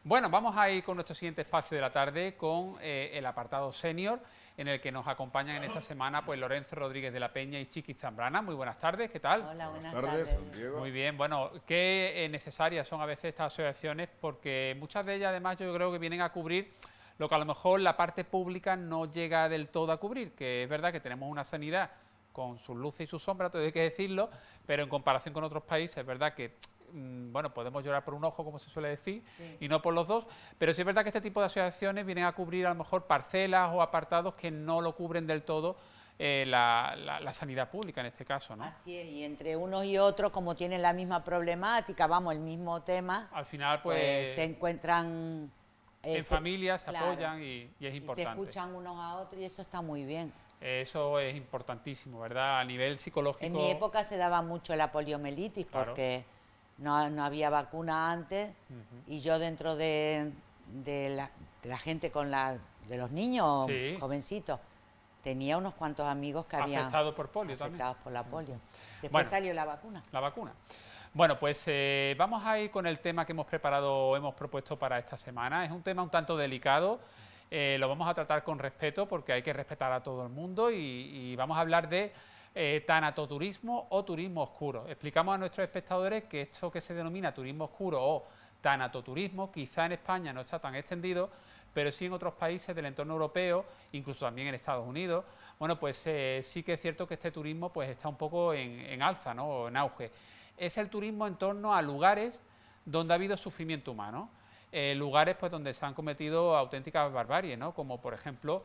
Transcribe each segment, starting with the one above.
Bueno, vamos a ir con nuestro siguiente espacio de la tarde con el apartado senior, en el que nos acompañan en esta semana pues Lorenzo Rodríguez de la Peña y Chiqui Zambrana. Muy buenas tardes, ¿qué tal? Hola, Buenas buenas tardes, tardes. Santiago. Muy bien, bueno, qué necesarias son a veces estas asociaciones, porque muchas de ellas además yo creo que vienen a cubrir lo que a lo mejor la parte pública no llega del todo a cubrir, que es verdad que tenemos una sanidad con sus luces y sus sombras, todo hay que decirlo, pero en comparación con otros países es verdad que bueno, podemos llorar por un ojo, como se suele decir, Sí. y no por los dos, pero sí es verdad que este tipo de asociaciones vienen a cubrir a lo mejor parcelas o apartados que no lo cubren del todo la sanidad pública en este caso, ¿no? Así es, y entre unos y otros, como tienen la misma problemática, vamos, el mismo tema, Al final, pues se pues, encuentran en familia se claro, apoyan y es y se importante. escuchan unos a otros y eso está muy bien. Eso es importantísimo, ¿verdad? A nivel psicológico. En mi época se daba mucho la poliomielitis Claro. porque no había vacuna antes y yo dentro de la gente de los niños Sí. jovencitos, tenía unos cuantos amigos que habían Afectados por polio también. afectados por la polio. Después Bueno. salió la vacuna. La vacuna. Bueno, pues vamos a ir con el tema que hemos preparado, hemos propuesto para esta semana. Es un tema un tanto delicado, lo vamos a tratar con respeto porque hay que respetar a todo el mundo y vamos a hablar de tanatoturismo o turismo oscuro. Explicamos a nuestros espectadores que esto que se denomina turismo oscuro o tanatoturismo, quizá en España no está tan extendido, pero sí en otros países del entorno europeo, incluso también en Estados Unidos, bueno, pues sí que es cierto que este turismo pues está un poco en alza, ¿no? O en auge. Es el turismo en torno a lugares donde ha habido sufrimiento humano, lugares pues donde se han cometido auténticas barbaries, ¿no? Como por ejemplo,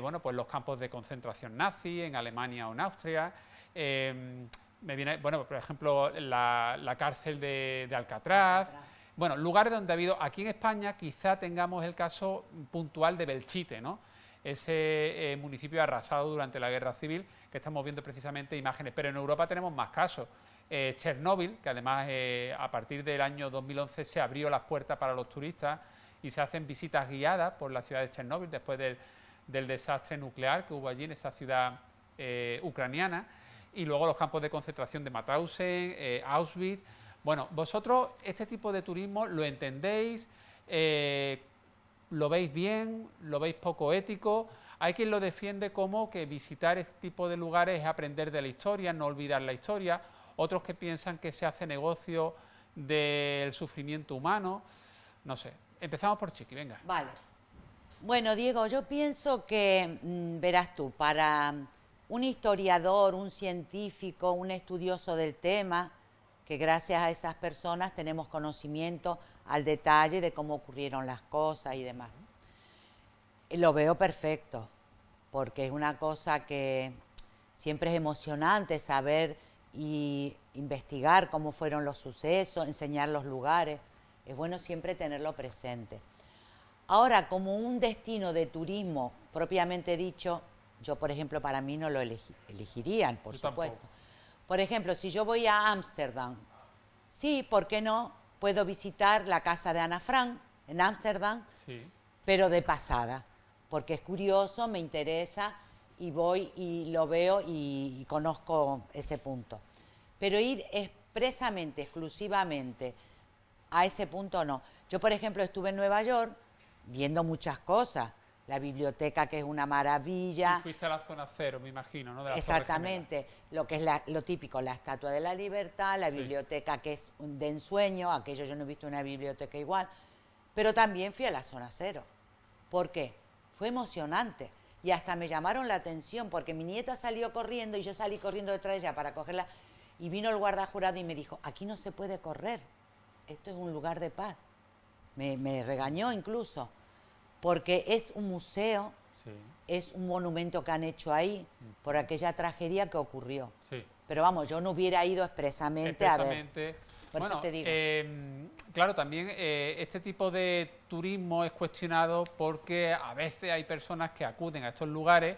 bueno, pues los campos de concentración nazi en Alemania o en Austria, me viene, bueno, por ejemplo, la cárcel de Alcatraz. Bueno, lugares donde ha habido, aquí en España quizá tengamos el caso puntual de Belchite, ¿no? Ese municipio arrasado durante la Guerra Civil, que estamos viendo precisamente imágenes, pero en Europa tenemos más casos. Chernóbil, que además a partir del año 2011 se abrió las puertas para los turistas y se hacen visitas guiadas por la ciudad de Chernóbil después del desastre nuclear que hubo allí en esa ciudad ucraniana, y luego los campos de concentración de Mauthausen, Auschwitz. Bueno, vosotros este tipo de turismo lo entendéis, lo veis bien, lo veis poco ético. Hay quien lo defiende como que visitar este tipo de lugares es aprender de la historia, no olvidar la historia. Otros que piensan que se hace negocio del sufrimiento humano. No sé, empezamos por Chiqui, venga. Vale. Bueno, Diego, yo pienso que, verás tú, para un historiador, un científico, un estudioso del tema, que gracias a esas personas tenemos conocimiento al detalle de cómo ocurrieron las cosas y demás. Lo veo perfecto, porque es una cosa que siempre es emocionante saber y investigar cómo fueron los sucesos, enseñar los lugares. Es bueno siempre tenerlo presente. Ahora, como un destino de turismo propiamente dicho, yo, por ejemplo, para mí no lo elegirían, por supuesto. Tampoco. Por ejemplo, si yo voy a Ámsterdam, sí, ¿por qué no? Puedo visitar la casa de Ana Frank en Ámsterdam, Sí. pero de pasada, porque es curioso, me interesa y voy y lo veo y conozco ese punto. Pero ir expresamente, exclusivamente a ese punto no. Yo, por ejemplo, estuve en Nueva York viendo muchas cosas, la biblioteca que es una maravilla. Y fuiste a la zona cero, me imagino, ¿no? De la Exactamente, lo que es lo típico, la Estatua de la Libertad, la Sí. biblioteca que es de ensueño, aquello yo no he visto una biblioteca igual, pero también fui a la zona cero. ¿Por qué? Fue emocionante y hasta me llamaron la atención porque mi nieta salió corriendo y yo salí corriendo detrás de ella para cogerla y vino el guarda jurado y me dijo, aquí no se puede correr, esto es un lugar de paz. Me regañó incluso, porque es un museo, Sí. es un monumento que han hecho ahí por aquella tragedia que ocurrió. Sí. Pero vamos, yo no hubiera ido expresamente a ver. Por Bueno, eso te digo. claro, también este tipo de turismo es cuestionado porque a veces hay personas que acuden a estos lugares,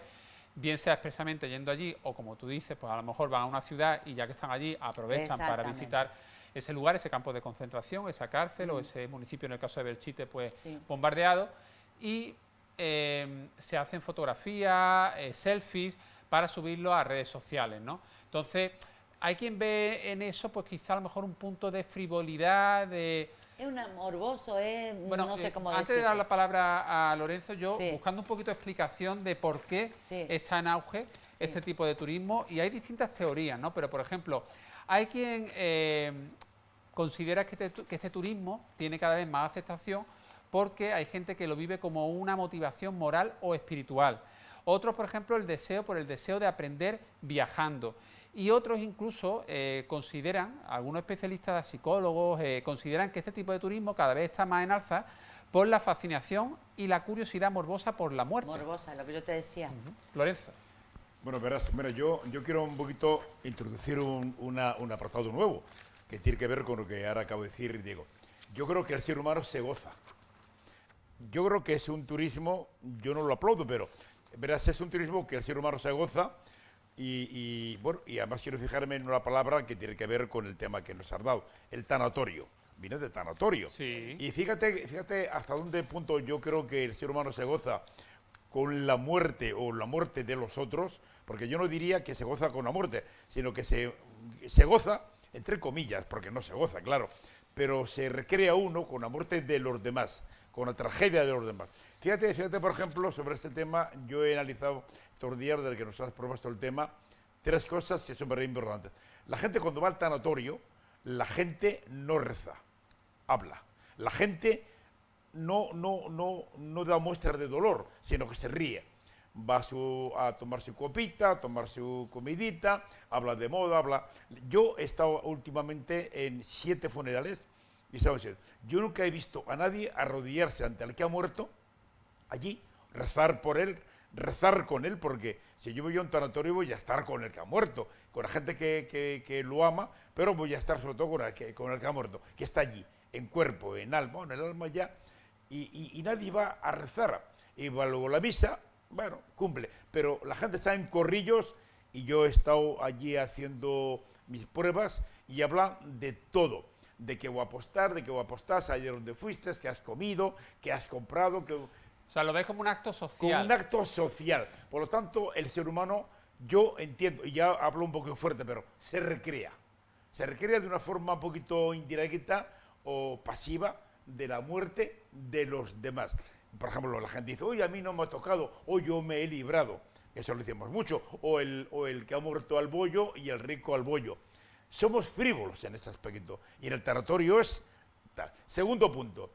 bien sea expresamente yendo allí o como tú dices, pues a lo mejor van a una ciudad y ya que están allí aprovechan para Exactamente. visitar ese lugar, ese campo de concentración, esa cárcel o ese municipio, en el caso de Belchite, pues Sí. bombardeado, y se hacen fotografías, selfies para subirlo a redes sociales, ¿no? Entonces, hay quien ve en eso, pues quizá a lo mejor un punto de frivolidad, de Es un morboso, Bueno, no sé cómo antes decirlo. de dar la palabra a Lorenzo, yo Sí. buscando un poquito de explicación de por qué Sí. está en auge este tipo de turismo, y hay distintas teorías, ¿no? Pero, por ejemplo, hay quien considera que este turismo tiene cada vez más aceptación porque hay gente que lo vive como una motivación moral o espiritual. Otros, por ejemplo, por el deseo de aprender viajando. Y otros incluso consideran, algunos especialistas, psicólogos, consideran que este tipo de turismo cada vez está más en alza por la fascinación y la curiosidad morbosa por la muerte. Morbosa, lo que yo te decía. Lorenzo. Bueno, verás, mira, yo quiero un poquito introducir un apartado nuevo que tiene que ver con lo que ahora acabo de decir, Diego. Yo creo que el ser humano se goza. Yo creo que es un turismo, yo no lo aplaudo, pero verás, es un turismo que el ser humano se goza bueno, y además quiero fijarme en una palabra que tiene que ver con el tema que nos has dado, el tanatorio. Viene de tanatorio. Sí. Y fíjate hasta dónde punto yo creo que el ser humano se goza con la muerte o la muerte de los otros, porque yo no diría que se goza con la muerte, sino que se goza, entre comillas, porque no se goza, claro, pero se recrea uno con la muerte de los demás, con la tragedia de los demás. Fíjate, por ejemplo, sobre este tema, yo he analizado estos días desde que nos has propuesto el tema, 3 cosas que son muy importantes. La gente cuando va al tanatorio, la gente no reza, habla. La gente no da muestras de dolor, sino que se ríe. Va a tomar su copita, a tomar su comidita, habla de moda, habla... Yo he estado últimamente en 7 funerales y ¿sabes? Yo nunca he visto a nadie arrodillarse ante el que ha muerto, allí, rezar por él, rezar con él, porque si yo voy a un tanatorio voy a estar con el que ha muerto, con la gente que lo ama, pero voy a estar sobre todo con el que ha muerto, que está allí, en cuerpo, en alma, en el alma ya, y nadie va a rezar. Y va luego la misa, bueno, cumple, pero la gente está en corrillos y yo he estado allí haciendo mis pruebas y hablan de todo, de qué voy a apostar, ayer dónde fuiste, qué has comido, qué has comprado, que... O sea, lo ves como un acto social. Como un acto social. Por lo tanto, el ser humano, yo entiendo, y ya hablo un poco fuerte, pero se recrea. Se recrea de una forma un poquito indirecta o pasiva de la muerte de los demás. Por ejemplo, la gente dice, oye, a mí no me ha tocado, o yo me he librado. Eso lo decimos mucho. O el que ha muerto al bollo y el rico al bollo. Somos frívolos en este aspecto. Y en el tanatorio es tal. Segundo punto.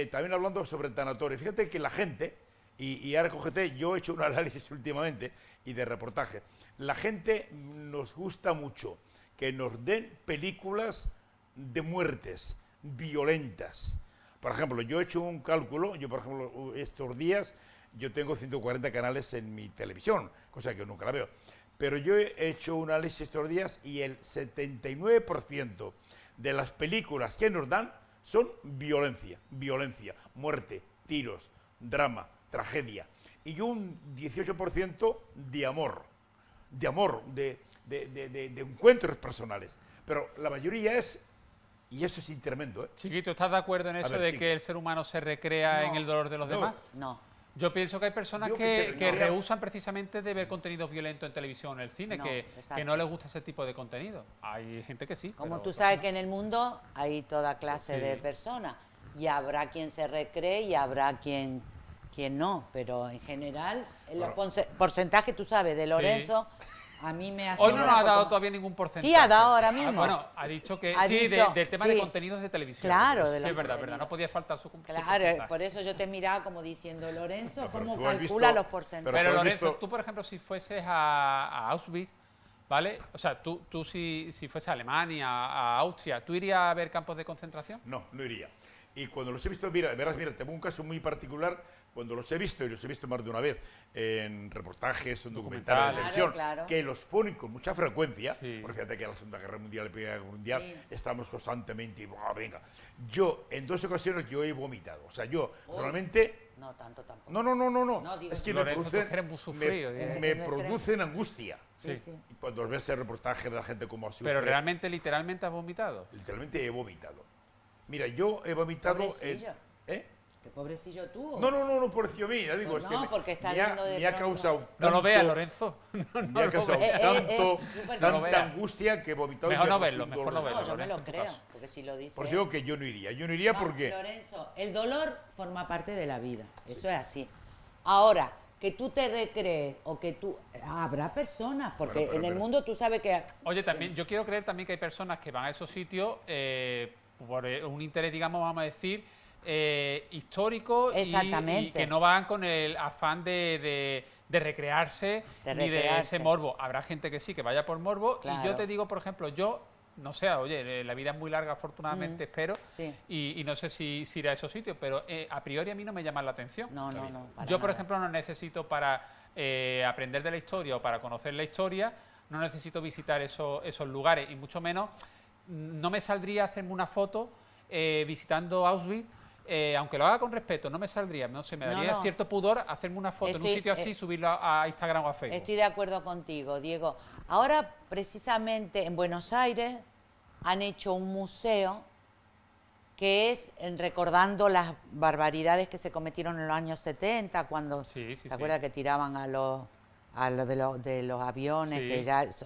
También hablando sobre el tanatorio, fíjate que la gente, y ahora cógete, yo he hecho un análisis últimamente y de reportaje, la gente nos gusta mucho que nos den películas de muertes violentas. Por ejemplo, yo he hecho un cálculo, yo por ejemplo estos días, yo tengo 140 canales en mi televisión, cosa que nunca la veo, pero yo he hecho un análisis estos días y el 79% de las películas que nos dan son violencia, muerte, tiros, drama, tragedia. Y un 18% de amor, de encuentros personales. Pero la mayoría es, y eso es tremendo, ¿eh? Chiquito, ¿estás de acuerdo en eso de que el ser humano se recrea en el dolor de los demás? No. Yo pienso que hay personas que rehúsan precisamente de ver contenidos violentos en televisión o en el cine, que no les gusta ese tipo de contenido. Hay gente que sí. Como tú sabes que en el mundo hay toda clase de personas y habrá quien se recree y habrá quien no, pero en general el porcentaje, tú sabes, de Lorenzo, a mí me hace... Hoy no nos ha dado todavía ningún porcentaje. Sí, ha dado ahora mismo. Bueno, ha dicho que del tema de contenidos de televisión. Claro, sí, es verdad, no podía faltar su Claro, por eso yo te miraba como diciendo, Lorenzo, ¿cómo tú has calcula visto- los porcentajes? Pero Lorenzo, tú por ejemplo, si fueses a Auschwitz, ¿vale? O sea, tú si fueses a Alemania, a Austria, ¿tú irías a ver campos de concentración? No, no iría. Y cuando los he visto, mira, tengo un caso muy particular, cuando los he visto, y los he visto más de una vez, en reportajes, en documentales de televisión, Claro. que los ponen con mucha frecuencia, Sí. porque fíjate que la Segunda Guerra Mundial, la Primera Guerra Mundial, estamos constantemente, venga. Yo, en 2 ocasiones, yo he vomitado. O sea, yo, realmente... No, tanto tampoco. No. No, digo, Es que Lorenzo, tú eres muy sufrido, me producen angustia. Sí. Y cuando ves el reportaje de la gente como sufre, Pero realmente, literalmente has vomitado. literalmente he vomitado. Mira, yo he vomitado... Pobrecillo. ¿Eh? ¿Qué pobrecillo tú? No, pobrecillo mí, ya digo, Pues es que no, porque está me ha, viendo de me ha pronto. causado No tanto, lo veas, Lorenzo. me ha causado veas. tanto, Es súper tanta sencillo. angustia que he vomitado. Mejor y me no ha verlo, puesto un mejor no dolor. verlo. No, yo me Lorenzo, lo en tu creo, caso. porque si lo dice Por eso él. digo que yo no iría. Yo no iría porque... Lorenzo, el dolor forma parte de la vida, eso es así. Ahora, que tú te recrees o que tú... Habrá personas, porque Bueno, pero- en el mundo tú sabes que... Oye, también, yo quiero creer también que hay personas que van a esos sitios por un interés, digamos, vamos a decir, histórico y Exactamente. que no van con el afán de recrearse De ni de recrearse. ese morbo. Habrá gente que sí, que vaya por morbo. Y yo Claro. te digo, por ejemplo, yo, no sé, oye, la vida es muy larga, afortunadamente, espero, Sí. y no sé si iré a esos sitios, pero a priori a mí no me llaman la atención. No, para Yo, por nada. ejemplo, no necesito para aprender de la historia o para conocer la historia, no necesito visitar esos lugares y mucho menos no me saldría hacerme una foto visitando Auschwitz, aunque lo haga con respeto, no me saldría, no sé, me daría No. cierto pudor hacerme una foto en un Estoy- sitio así y subirlo a Instagram o a Facebook. Estoy de acuerdo contigo, Diego. Ahora, precisamente en Buenos Aires, han hecho un museo que es recordando las barbaridades que se cometieron en los años 70, cuando, Sí, sí, ¿te sí. acuerdas que tiraban a los de los aviones? Sí.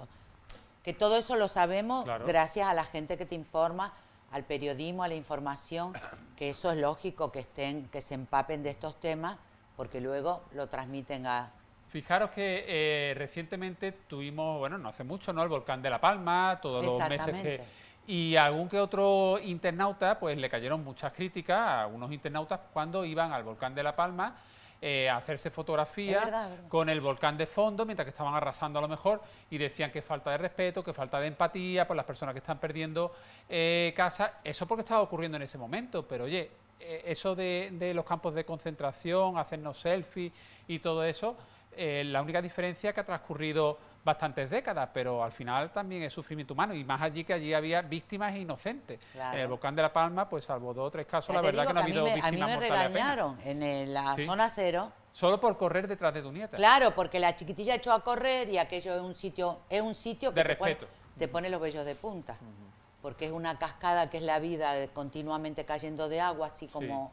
Que todo eso lo sabemos Claro. gracias a la gente que te informa, al periodismo, a la información, que eso es lógico que se empapen de estos temas, porque luego lo transmiten a... Fijaros que recientemente tuvimos, bueno, no hace mucho, ¿no? El volcán de La Palma, todos los meses que... Exactamente. Y a algún que otro internauta, pues le cayeron muchas críticas a algunos internautas cuando iban al volcán de La Palma a hacerse fotografías Es verdad. con el volcán de fondo, mientras que estaban arrasando a lo mejor, y decían que falta de respeto, que falta de empatía por las personas que están perdiendo casa. Eso porque estaba ocurriendo en ese momento, pero oye, eso de los campos de concentración, hacernos selfies y todo eso, la única diferencia es que ha transcurrido bastantes décadas, pero al final también es sufrimiento humano, y más allí que allí había víctimas inocentes. Claro. En el volcán de La Palma, pues salvo 2 o 3 casos, Ya la te verdad digo que no ha habido a mí víctimas me mortales apenas. regañaron en la Sí. zona cero. Solo por correr detrás de tu nieta. Claro, porque la chiquitilla echó a correr y aquello es un sitio que De respeto. Te pone los vellos de punta. Porque es una cascada que es la vida continuamente cayendo de agua, así como...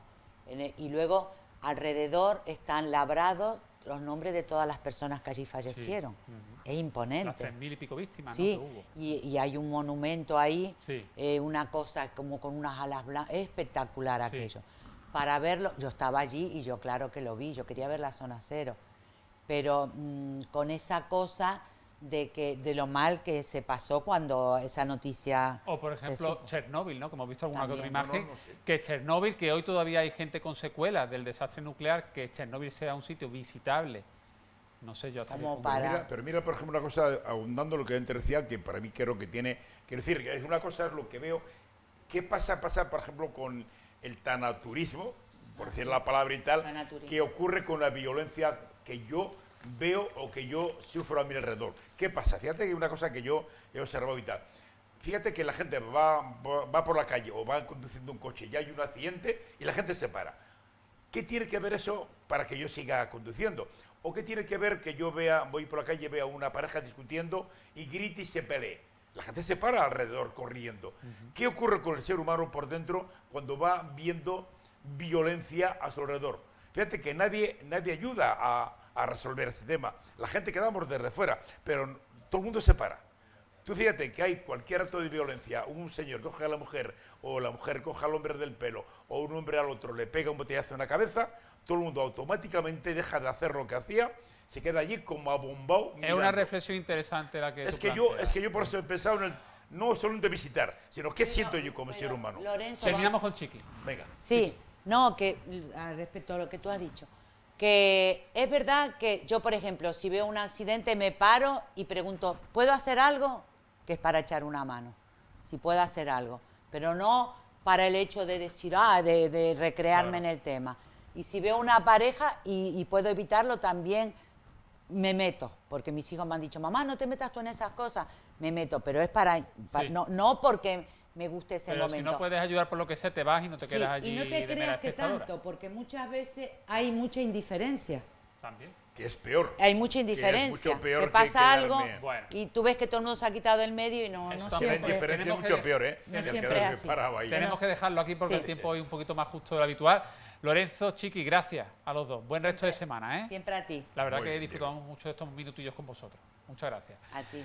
y luego alrededor están labrados los nombres de todas las personas que allí fallecieron. Es Las imponente. 3.000 y pico víctimas, Sí, ¿no? Que hubo. y hay un monumento ahí, Sí. una cosa como con unas alas blancas, es espectacular Sí. aquello. Para verlo, yo estaba allí y yo claro que lo vi, yo quería ver la zona cero, pero con esa cosa de lo mal que se pasó cuando esa noticia O, por se ejemplo, supo. Chernóbil, ¿no? Como hemos visto alguna que otra También. imagen, No sé. que Chernóbil, que hoy todavía hay gente con secuelas del desastre nuclear, que Chernóbil sea un sitio visitable. No sé yo hasta qué Como punto. para- Pero mira, por ejemplo, una cosa, ahondando lo que antes decía, que para mí creo que tiene... Quiero decir, que es una cosa, es lo que veo... ¿Qué pasa, por ejemplo, con el tanaturismo, por decir la palabra y tal, Tanaturismo. que ocurre con la violencia que yo veo o que yo sufro a mi alrededor? ¿Qué pasa? Fíjate que hay una cosa que yo he observado y tal. Fíjate que la gente va por la calle o va conduciendo un coche y hay un accidente y la gente se para. ¿Qué tiene que ver eso para que yo siga conduciendo? ¿O qué tiene que ver que yo voy por la calle y vea una pareja discutiendo y grite y se pelee? La gente se para alrededor corriendo. ¿Qué ocurre con el ser humano por dentro cuando va viendo violencia a su alrededor? Fíjate que nadie ayuda a resolver este tema. La gente quedamos desde fuera, pero todo el mundo se para. Tú fíjate que hay cualquier acto de violencia, un señor coge a la mujer o la mujer coge al hombre del pelo o un hombre al otro le pega un botellazo en la cabeza, todo el mundo automáticamente deja de hacer lo que hacía, se queda allí como abombado. Es mirando. una reflexión interesante la que Es tú que planteas. yo por eso he pensado en el no solo de visitar, sino qué siento yo como ser humano. Lorenzo, Terminamos con Chiqui. Venga. Sí, no, que respecto a lo que tú has dicho, que es verdad que yo, por ejemplo, si veo un accidente me paro y pregunto, ¿puedo hacer algo? Que es para echar una mano, si puedo hacer algo, pero no para el hecho de decir, de recrearme Claro. en el tema. Y si veo una pareja y puedo evitarlo, también me meto, porque mis hijos me han dicho, mamá, no te metas tú en esas cosas, me meto, pero es Sí. no porque me guste ese Pero momento. si no puedes ayudar por lo que sea, te vas y no te Sí, quedas allí y no te de mera creas que espectadora. tanto, porque muchas veces hay mucha indiferencia. También. Que es peor. Hay mucha Que es indiferencia. mucho peor Te que pasa algo quedarme- Bueno. y tú ves que todo el mundo se ha quitado del medio y no Eso Que la también. siempre. indiferencia es Tenemos mucho que- peor, ¿eh? no Que el siempre quedarme es así. parado ahí. Tenemos que dejarlo aquí porque Sí. el tiempo es un poquito más justo de lo habitual. Lorenzo, Chiqui, gracias a los dos. Buen resto de Siempre. semana, ¿eh? Siempre a ti. La verdad Muy que bien, disfrutamos mucho de estos minutillos con vosotros. Muchas gracias. A ti.